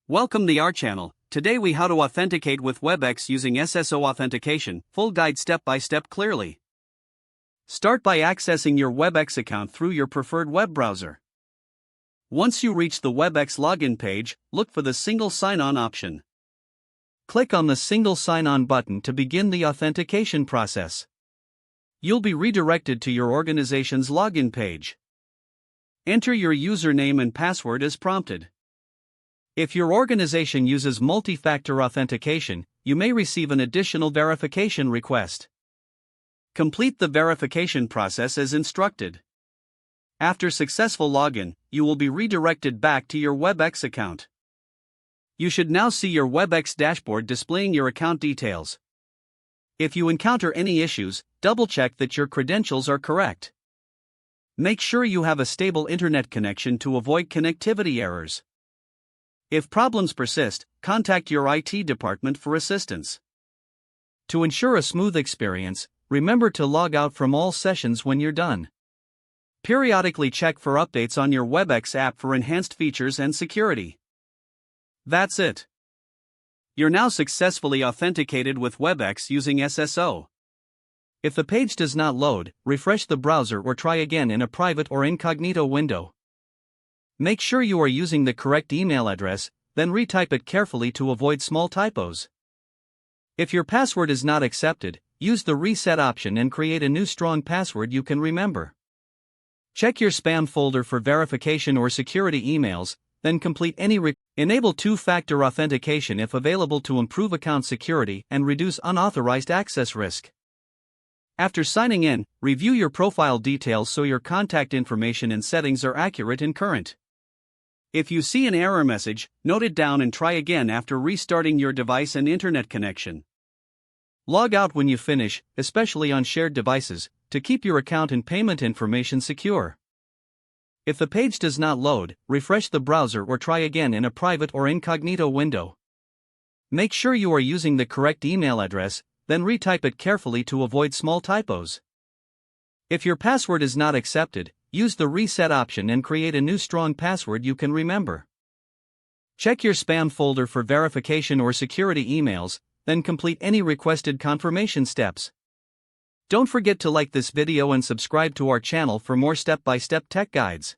Welcome to our channel. Today we how to authenticate with Webex using SSO authentication, full guide step by step clearly. Start by accessing your Webex account through your preferred web browser. Once you reach the Webex login page, look for the single sign-on option. Click on the single sign-on button to begin the authentication process. You'll be redirected to your organization's login page. Enter your username and password as prompted. If your organization uses multi-factor authentication, you may receive an additional verification request. Complete the verification process as instructed. After successful login, you will be redirected back to your Webex account. You should now see your Webex dashboard displaying your account details. If you encounter any issues, double-check that your credentials are correct. Make sure you have a stable internet connection to avoid connectivity errors. If problems persist, contact your IT department for assistance. To ensure a smooth experience, remember to log out from all sessions when you're done. Periodically check for updates on your Webex app for enhanced features and security. That's it. You're now successfully authenticated with Webex using SSO. If the page does not load, refresh the browser or try again in a private or incognito window. Make sure you are using the correct email address, then retype it carefully to avoid small typos. If your password is not accepted, use the reset option and create a new strong password you can remember. Check your spam folder for verification or security emails, then complete any Enable two-factor authentication if available to improve account security and reduce unauthorized access risk. After signing in, review your profile details so your contact information and settings are accurate and current. If you see an error message, note it down and try again after restarting your device and internet connection. Log out when you finish, especially on shared devices, to keep your account and payment information secure. If the page does not load, refresh the browser or try again in a private or incognito window. Make sure you are using the correct email address, then retype it carefully to avoid small typos. If your password is not accepted, use the reset option and create a new strong password you can remember. Check your spam folder for verification or security emails, then complete any requested confirmation steps. Don't forget to like this video and subscribe to our channel for more step-by-step tech guides.